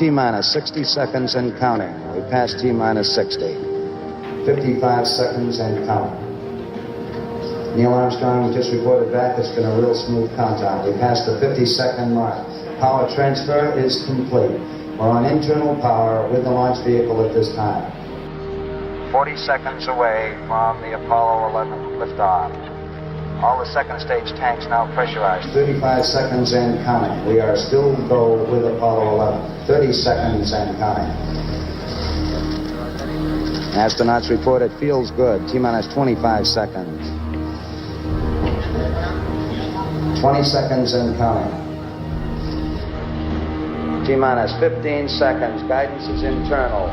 T-minus 60 seconds and counting. We passed T-minus 60. 55 seconds and counting. Neil Armstrong just reported back. It's been a real smooth countdown. We passed the 50-second mark. Power transfer is complete. We're on internal power with the launch vehicle at this time. 40 seconds away from the Apollo 11 liftoff. All the second stage tanks now pressurized. 35 seconds and counting. We are still go with Apollo 11. 30 seconds and counting. Astronauts report it feels good. T-minus 25 seconds. 20 seconds and counting. T-minus 15 seconds. Guidance is internal.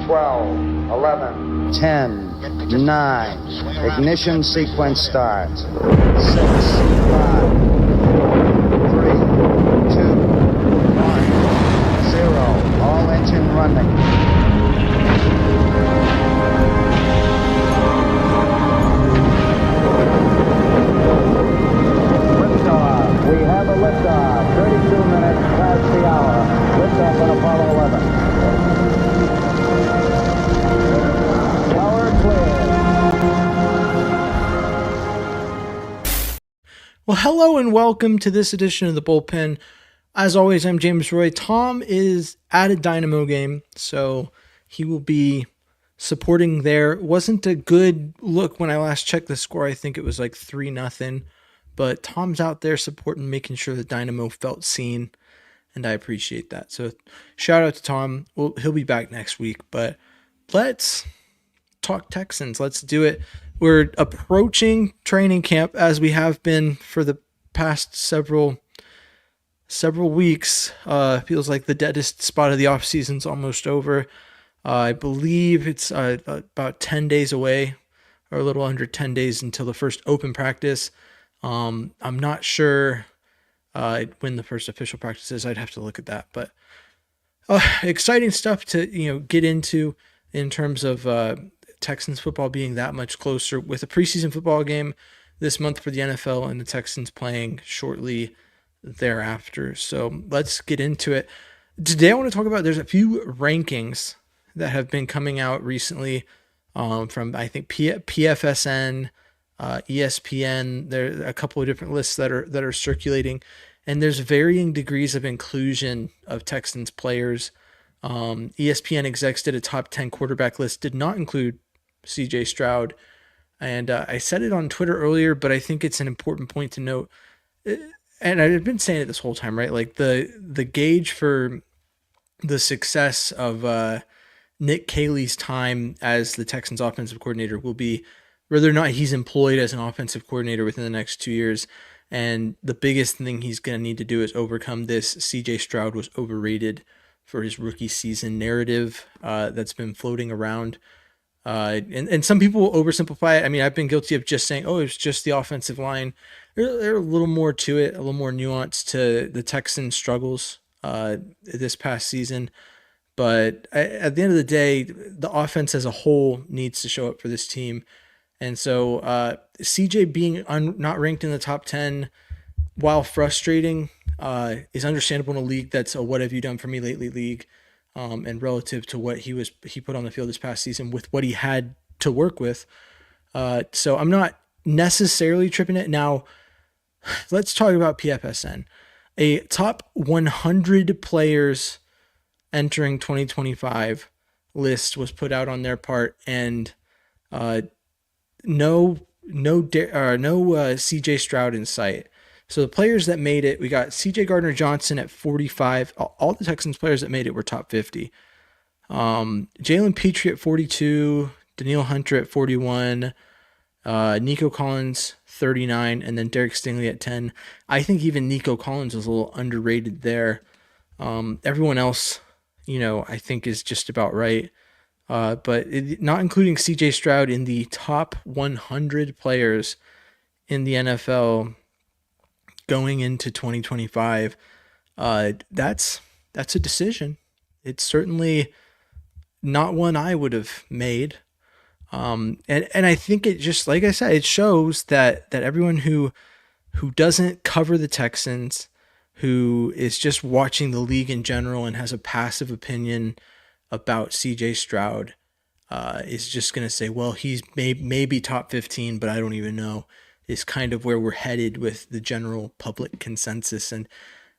12, 11, 10, 9. Ignition sequence starts. 6, 5, 4, 3, 2, 1, 0. All engine running. We have a liftoff, 32 minutes past the hour. Liftoff on Apollo 11. Power clear. Well, hello and welcome to this edition of the Bullpen. As always, I'm James Roy. Tom is at a Dynamo game, so he will be supporting there. It wasn't a good look when I last checked the score. I think it was like 3-0. But Tom's out there supporting, making sure the Dynamo felt seen, and I appreciate that. So shout out to Tom. Well, he'll be back next week, but let's talk Texans. Let's do it. We're approaching training camp as we have been for the past several weeks. Feels like the deadest spot of the off season's almost over. I believe it's about 10 days away, or a little under 10 days until the first open practice. I'm not sure when the first official practice is. I'd have to look at that, but exciting stuff to get into in terms of Texans football being that much closer with a preseason football game this month for the NFL and the Texans playing shortly thereafter. So let's get into it. Today I want to talk about, there's a few rankings that have been coming out recently from I think PFSN, ESPN. There are a couple of different lists that are circulating, and there's varying degrees of inclusion of Texans players. ESPN execs did a top 10 quarterback list, did not include CJ Stroud. And I said it on Twitter earlier, but I think it's an important point to note. And I've been saying it this whole time, right? Like the gauge for the success of Nick Caley's time as the Texans offensive coordinator will be whether or not he's employed as an offensive coordinator within the next 2 years. And the biggest thing he's going to need to do is overcome this CJ Stroud was overrated for his rookie season narrative that's been floating around. And some people will oversimplify it. I mean, I've been guilty of just saying, it's just the offensive line. There's a little more to it, a little more nuance to the Texans' struggles this past season. But at the end of the day, the offense as a whole needs to show up for this team. And so CJ being not ranked in the top 10, while frustrating, is understandable in a league that's a what have you done for me lately league, and relative to what he put on the field this past season with what he had to work with. So I'm not necessarily tripping it. Now, let's talk about PFSN. A top 100 players entering 2025 list was put out on their part, and no CJ Stroud in sight. So the players that made it, we got CJ Gardner-Johnson at 45. All the Texans players that made it were top 50. Jalen Petrie at 42, Daniil Hunter at 41, Nico Collins 39, and then Derek Stingley at 10. I think even Nico Collins was a little underrated there. Everyone else, I think is just about right. But not including CJ Stroud in the top 100 players in the NFL going into 2025, that's a decision. It's certainly not one I would have made. And I think it just, like I said, it shows that everyone who doesn't cover the Texans, who is just watching the league in general and has a passive opinion about CJ Stroud is just going to say, well, he's maybe top 15, but I don't even know, is kind of where we're headed with the general public consensus.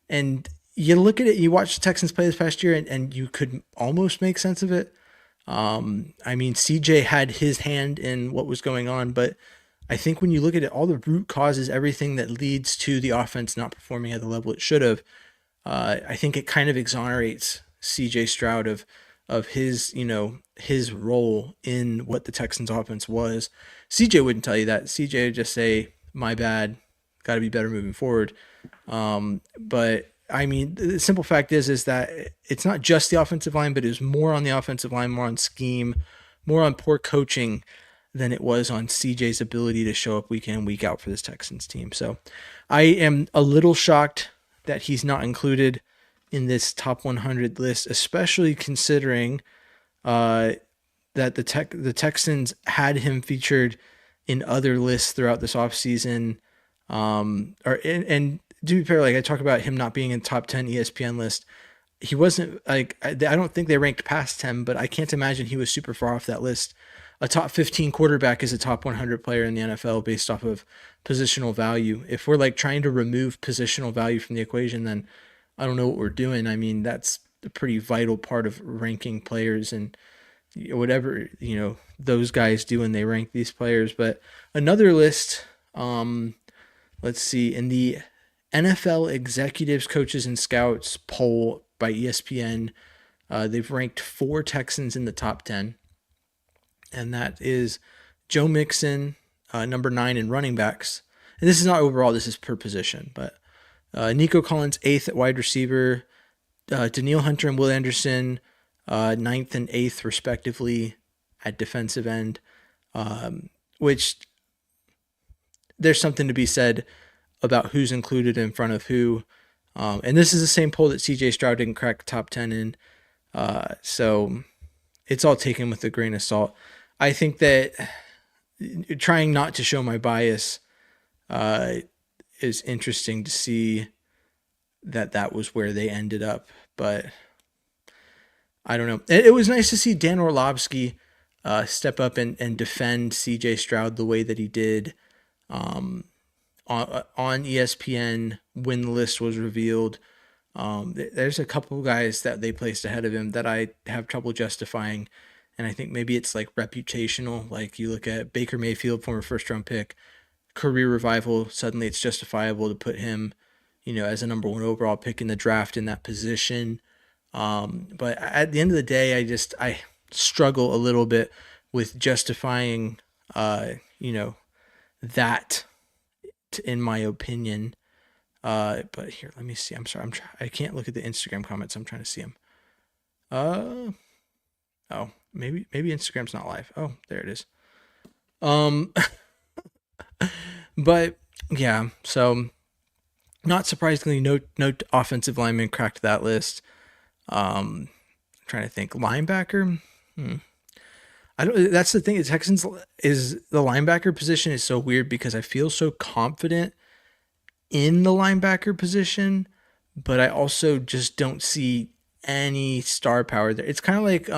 And you look at it, you watch the Texans play this past year, and you could almost make sense of it. I mean, CJ had his hand in what was going on, but I think when you look at it, all the root causes, everything that leads to the offense not performing at the level it should have, I think it kind of exonerates CJ Stroud of his, his role in what the Texans offense was. CJ wouldn't tell you that. CJ would just say, my bad, got to be better moving forward. But I mean, the simple fact is that it's not just the offensive line, but it was more on the offensive line, more on scheme, more on poor coaching than it was on CJ's ability to show up week in and week out for this Texans team. So I am a little shocked that he's not included in this top 100 list, especially considering that the Texans had him featured in other lists throughout this offseason. And to be fair, like I talk about him not being in top 10 ESPN list. He wasn't like, I don't think they ranked past him, but I can't imagine he was super far off that list. A top 15 quarterback is a top 100 player in the NFL based off of positional value. If we're like trying to remove positional value from the equation, then I don't know what we're doing. I mean, that's a pretty vital part of ranking players and whatever, those guys do when they rank these players. But another list, let's see, in the NFL executives, coaches, and scouts poll by ESPN, they've ranked 4 Texans in the top 10. And that is Joe Mixon, number 9 in running backs. And this is not overall, this is per position. But Nico Collins, 8th at wide receiver. Danielle Hunter and Will Anderson, 9th and 8th, respectively, at defensive end. Which there's something to be said about who's included in front of who. And this is the same poll that CJ Stroud didn't crack the top 10 in. So it's all taken with a grain of salt. I think that trying not to show my bias is interesting to see that was where they ended up. But I don't know. It was nice to see Dan Orlovsky step up and defend CJ Stroud the way that he did on ESPN when the list was revealed. There's a couple guys that they placed ahead of him that I have trouble justifying. And I think maybe it's like reputational. Like you look at Baker Mayfield, former first-round pick, career revival. Suddenly it's justifiable to put him, as a number 1 overall pick in the draft in that position. But at the end of the day, I struggle a little bit with justifying, that in my opinion. But here, let me see. I'm sorry. I can't look at the Instagram comments. I'm trying to see them. Oh, maybe Instagram's not live. Oh, there it is. But yeah, so not surprisingly, no offensive lineman cracked that list. I'm trying to think. Linebacker? I don't. That's the thing. The Texans is the linebacker position is so weird because I feel so confident in the linebacker position, but I also just don't see any star power there. It's kind of like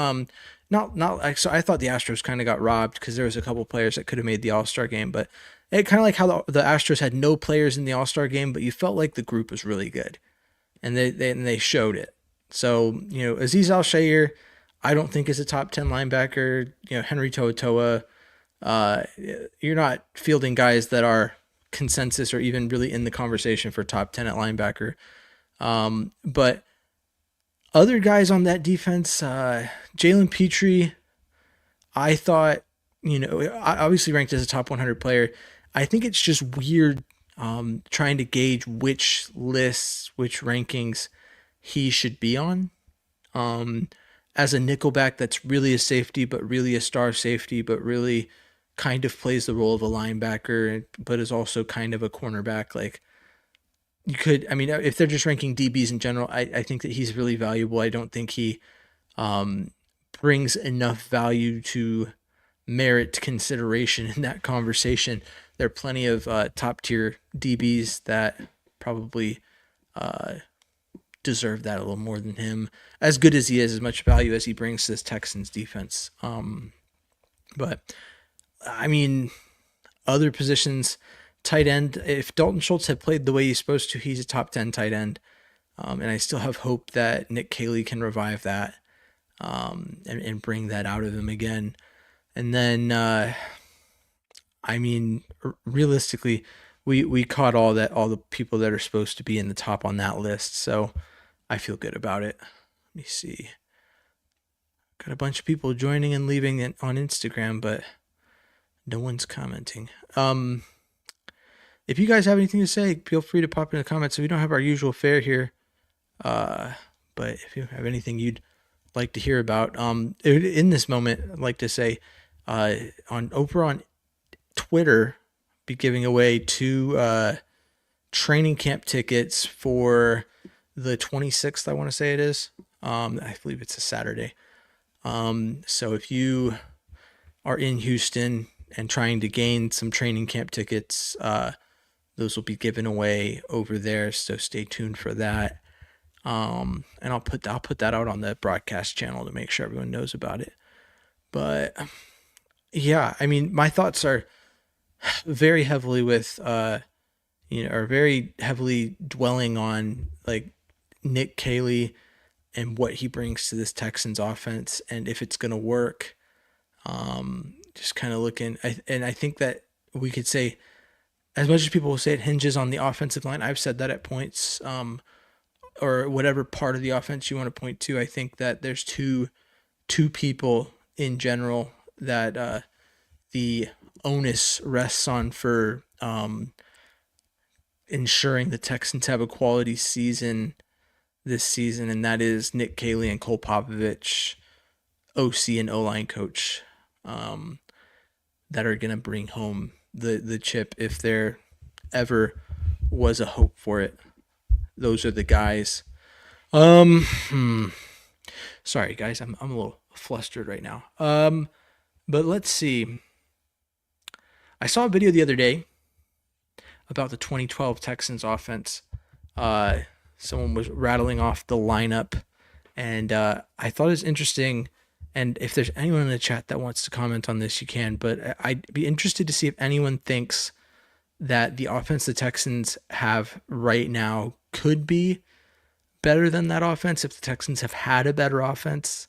not like, so I thought the Astros kind of got robbed because there was a couple players that could have made the All-Star game, but it kind of like how the Astros had no players in the All-Star game, but you felt like the group was really good, and they showed it. So Azeez Al-Shaair, I don't think is a top 10 linebacker. Henry To'oTo'o, you're not fielding guys that are consensus or even really in the conversation for top 10 at linebacker. But other guys on that defense, Jalen Petrie, I thought, obviously ranked as a top 100 player. I think it's just weird trying to gauge which lists, which rankings he should be on. As a nickelback that's really a safety, but really a star safety, but really kind of plays the role of a linebacker, but is also kind of a cornerback. Like you could, if they're just ranking DBs in general, I think that he's really valuable. I don't think he brings enough value to merit consideration in that conversation. There are plenty of top tier DBs that probably deserve that a little more than him. As good as he is, as much value as he brings to this Texans defense. But I mean, other positions, tight end. If Dalton Schultz had played the way he's supposed to, he's a top 10 tight end. And I still have hope that Nick Caley can revive that and bring that out of him again. And then, I mean, realistically, we caught all the people that are supposed to be in the top on that list. So I feel good about it. Let me see. Got a bunch of people joining and leaving it on Instagram, but no one's commenting. If you guys have anything to say, feel free to pop in the comments. So we don't have our usual fare here. But if you have anything you'd like to hear about, in this moment, I'd like to say, over on Twitter, be giving away 2 training camp tickets for the 26th. I want to say it is. I believe it's a Saturday. So if you are in Houston and trying to gain some training camp tickets, those will be given away over there. So stay tuned for that. And I'll put that out on the broadcast channel to make sure everyone knows about it. But yeah, I mean, my thoughts are very heavily with, are very heavily dwelling on like Nick Caley and what he brings to this Texans offense and if it's going to work. Just kind of looking, and I think that we could say, as much as people will say it hinges on the offensive line, I've said that at points, or whatever part of the offense you want to point to. I think that there's two people in general that the onus rests on for ensuring the Texans have a quality season this season, and that is Nick Caley and Cole Popovich, OC and O-line coach, that are going to bring home the chip if there ever was a hope for it. Those are the guys. Sorry guys, I'm a little flustered right now. But let's see. I saw a video the other day about the 2012 Texans offense. Someone was rattling off the lineup, and I thought it was interesting. And if there's anyone in the chat that wants to comment on this, you can. But I'd be interested to see if anyone thinks that the offense the Texans have right now could be better than that offense, if the Texans have had a better offense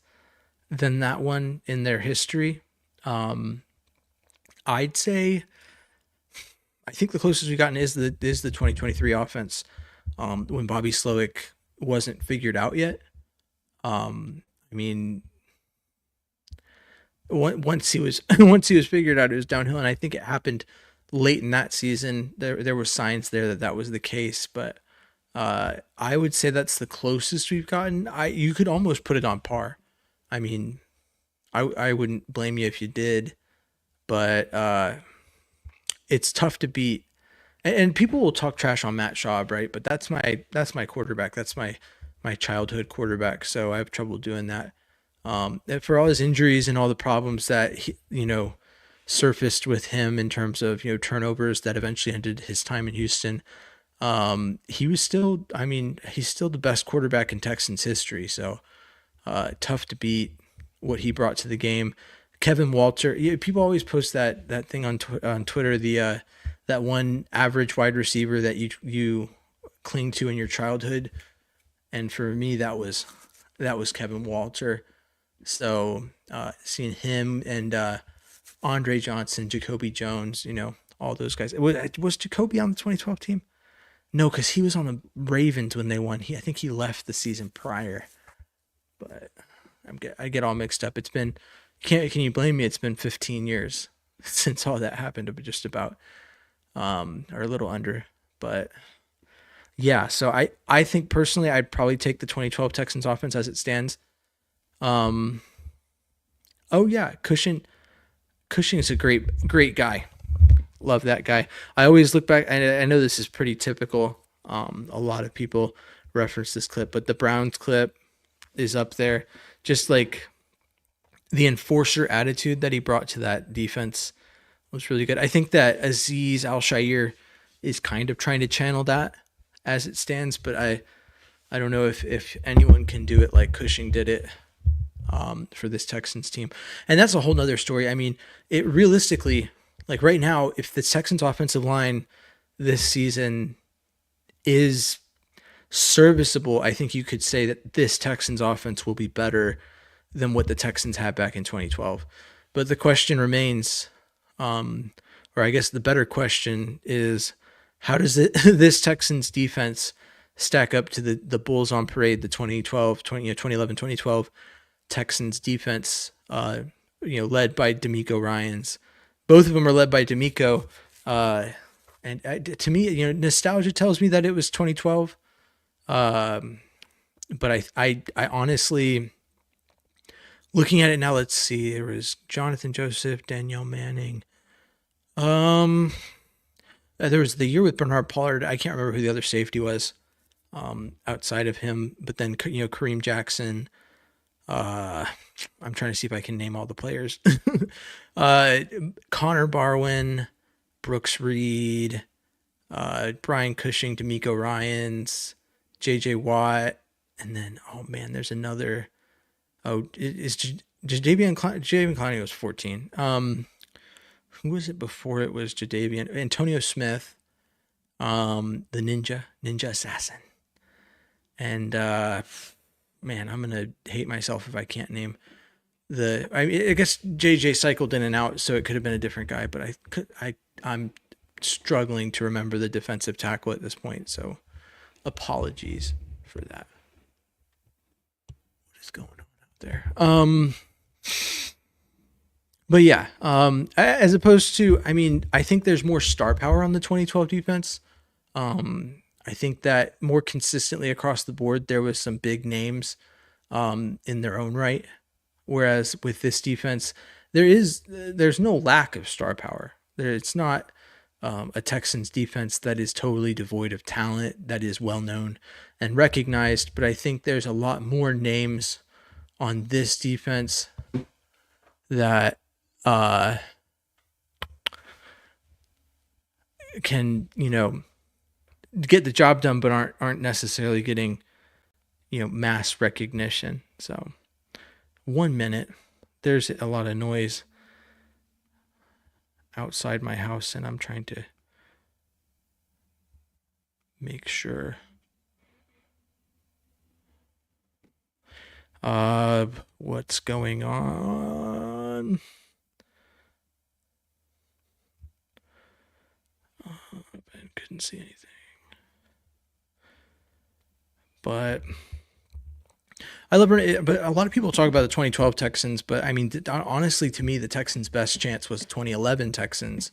than that one in their history. I'd say, I think the closest we've gotten is the 2023 offense, when Bobby Slowick wasn't figured out yet. I mean, once he was figured out, it was downhill, and I think it happened late in that season. There were signs there that was the case, but I would say that's the closest we've gotten. You could almost put it on par. I mean, I wouldn't blame you if you did, but it's tough to beat. And people will talk trash on Matt Schaub, right? But that's my quarterback. That's my childhood quarterback. So I have trouble doing that. For all his injuries and all the problems that he, surfaced with him in terms of turnovers that eventually ended his time in Houston, he was still, he's still the best quarterback in Texans history. So tough to beat what he brought to the game. Kevin Walter, people always post that thing on Twitter, the that one average wide receiver that you cling to in your childhood, and for me that was Kevin Walter. So seeing him and Andre Johnson, Jacoby Jones, all those guys. Was Jacoby on the 2012 team? No, because he was on the Ravens when they won. I think he left the season prior. But I get all mixed up. It's been, can you blame me? It's been 15 years since all that happened, just about, or a little under. But yeah, so I think personally I'd probably take the 2012 Texans offense as it stands. Oh yeah, Cushing is a great guy. Love that guy. I always look back, and I know this is pretty typical. A lot of people reference this clip, but the Browns clip is up there. Just like the enforcer attitude that he brought to that defense was really good. I think that Azeez Al-Shaair is kind of trying to channel that as it stands, but I don't know if anyone can do it like Cushing did it for this Texans team. And that's a whole nother story. I mean, it realistically, like right now, if the Texans offensive line this season is serviceable, I think you could say that this Texans offense will be better than what the Texans had back in 2012. But the question remains, or I guess the better question is, how does this Texans defense stack up to the Bulls on Parade, the 2011, 2012 Texans defense, led by D'Amico Ryans. Both of them are led by D'Amico. To me, nostalgia tells me that it was 2012. But I honestly, looking at it now, let's see. There was Jonathan Joseph, Danielle Manning. There was the year with Bernard Pollard. I can't remember who the other safety was outside of him. But then, Kareem Jackson. I'm trying to see if I can name all the players. Connor Barwin, Brooks Reed, Brian Cushing, D'Amico Ryans, J.J. Watt, and then, oh man, there's another. Oh, is Jadeveon Clowney was 14. Who was it before it was Jadeveon? Antonio Smith, the ninja assassin. And, man, I'm going to hate myself if I can't name I guess JJ cycled in and out, so it could have been a different guy, but I'm struggling to remember the defensive tackle at this point, so apologies for that. What is going on out there? But yeah, as opposed to, I think there's more star power on the 2012 defense. I think that more consistently across the board, there was some big names in their own right. Whereas with this defense, there's no lack of star power. It's not a Texans defense that is totally devoid of talent, that is well known and recognized. But I think there's a lot more names on this defense that can, get the job done, but aren't necessarily getting, mass recognition. So 1 minute, there's a lot of noise outside my house, and I'm trying to make sure. What's going on? I couldn't see anything. But I love it. But a lot of people talk about the 2012 Texans, but honestly, to me, the Texans' best chance was 2011 Texans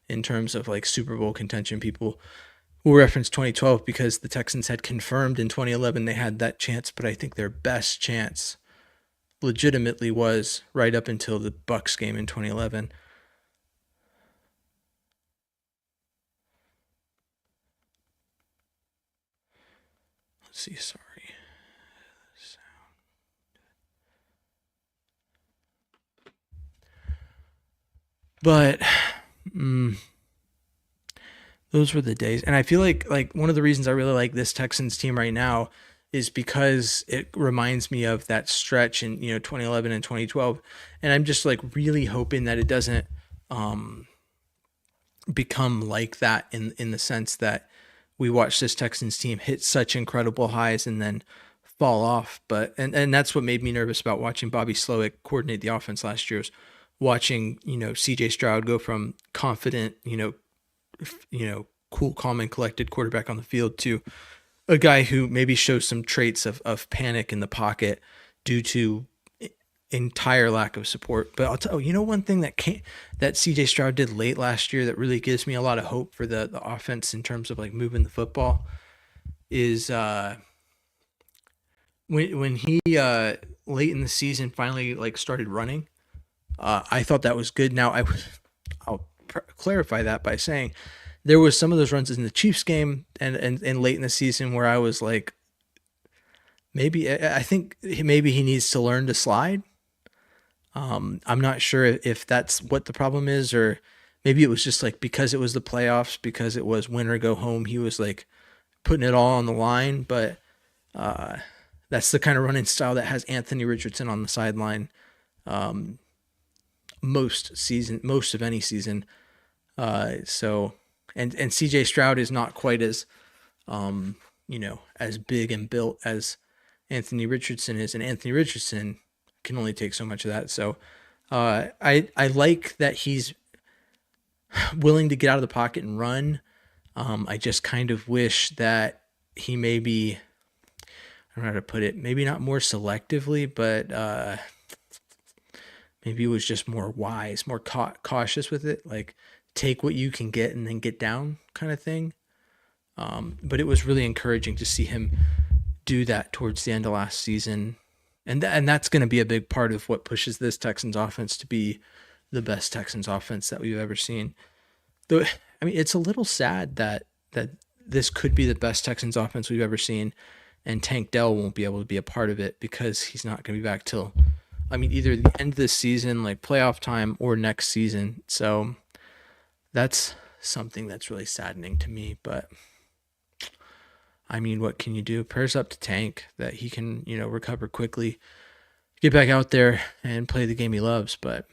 in terms of like Super Bowl contention. People will reference 2012 because the Texans had confirmed in 2011 they had that chance, but I think their best chance legitimately was right up until the Bucs game in 2011. Let's see, sorry. But those were the days. And I feel like one of the reasons I really like this Texans team right now is because it reminds me of that stretch in 2011 and 2012. And I'm just like really hoping that it doesn't become like that in the sense that we watch this Texans team hit such incredible highs and then fall off. But and that's what made me nervous about watching Bobby Slowick coordinate the offense last year, was watching CJ Stroud go from confident, cool, calm, and collected quarterback on the field to a guy who maybe shows some traits of panic in the pocket due to entire lack of support. But I'll tell you, one thing that CJ Stroud did late last year that really gives me a lot of hope for the offense in terms of like moving the football is when he late in the season finally like started running. I thought that was good. Now I'll clarify that by saying there was some of those runs in the Chiefs game and late in the season where I was like, I think maybe he needs to learn to slide. I'm not sure if that's what the problem is, or maybe it was just like because it was the playoffs, because it was win or go home, he was like putting it all on the line, but that's the kind of running style that has Anthony Richardson on the sideline most of any season. So CJ Stroud is not quite as as big and built as Anthony Richardson is, and Anthony Richardson can only take so much of that. So I like that he's willing to get out of the pocket and run. I just kind of wish that he maybe, I don't know how to put it, maybe not more selectively, but maybe it was just more wise, more cautious with it, like take what you can get and then get down kind of thing. But it was really encouraging to see him do that towards the end of last season. And that's going to be a big part of what pushes this Texans offense to be the best Texans offense that we've ever seen. Though, I mean, it's a little sad that this could be the best Texans offense we've ever seen, and Tank Dell won't be able to be a part of it because he's not going to be back till, I mean, either the end of this season, like playoff time, or next season. So that's something that's really saddening to me. But I mean, what can you do? Prayers up to Tank that he can, recover quickly, get back out there and play the game he loves. But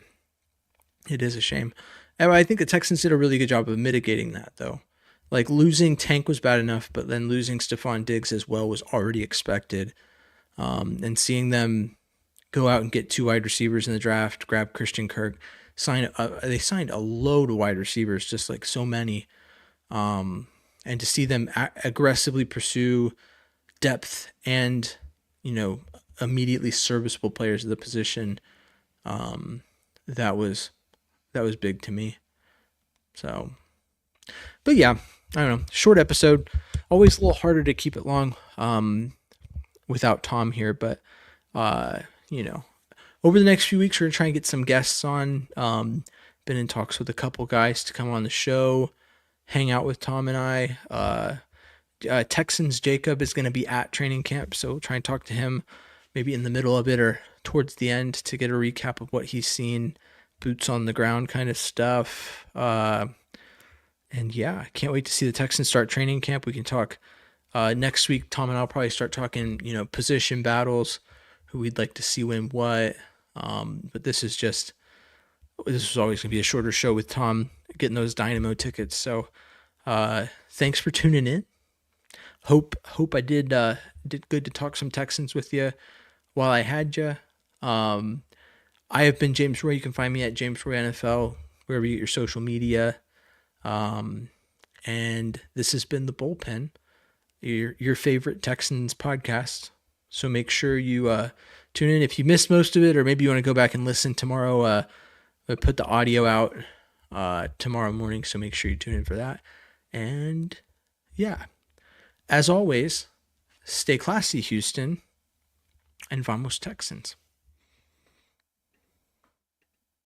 it is a shame. And I think the Texans did a really good job of mitigating that, though. Like, losing Tank was bad enough, but then losing Stephon Diggs as well was already expected. And seeing them go out and get 2 wide receivers in the draft, grab Christian Kirk, they signed a load of wide receivers, just like so many. And to see them aggressively pursue depth and, immediately serviceable players of the position, that was big to me. So, but yeah, I don't know. Short episode, always a little harder to keep it long without Tom here, but over the next few weeks, we're going to try and get some guests on. Been in talks with a couple guys to come on the show, hang out with Tom and I. Texans Jacob is going to be at training camp, so we'll try and talk to him maybe in the middle of it or towards the end to get a recap of what he's seen, boots on the ground kind of stuff. And yeah, I can't wait to see the Texans start training camp. We can talk next week. Tom and I'll probably start talking, position battles, who we'd like to see win what. But this is always going to be a shorter show with Tom getting those Dynamo tickets. So thanks for tuning in. Hope I did good to talk some Texans with you while I had you. I have been James Roy. You can find me at James Roy NFL, wherever you get your social media. And this has been The Bullpen, your favorite Texans podcast. So make sure you tune in. If you missed most of it, or maybe you want to go back and listen tomorrow, I put the audio out tomorrow morning, so make sure you tune in for that. And yeah, as always, stay classy, Houston, and vamos Texans.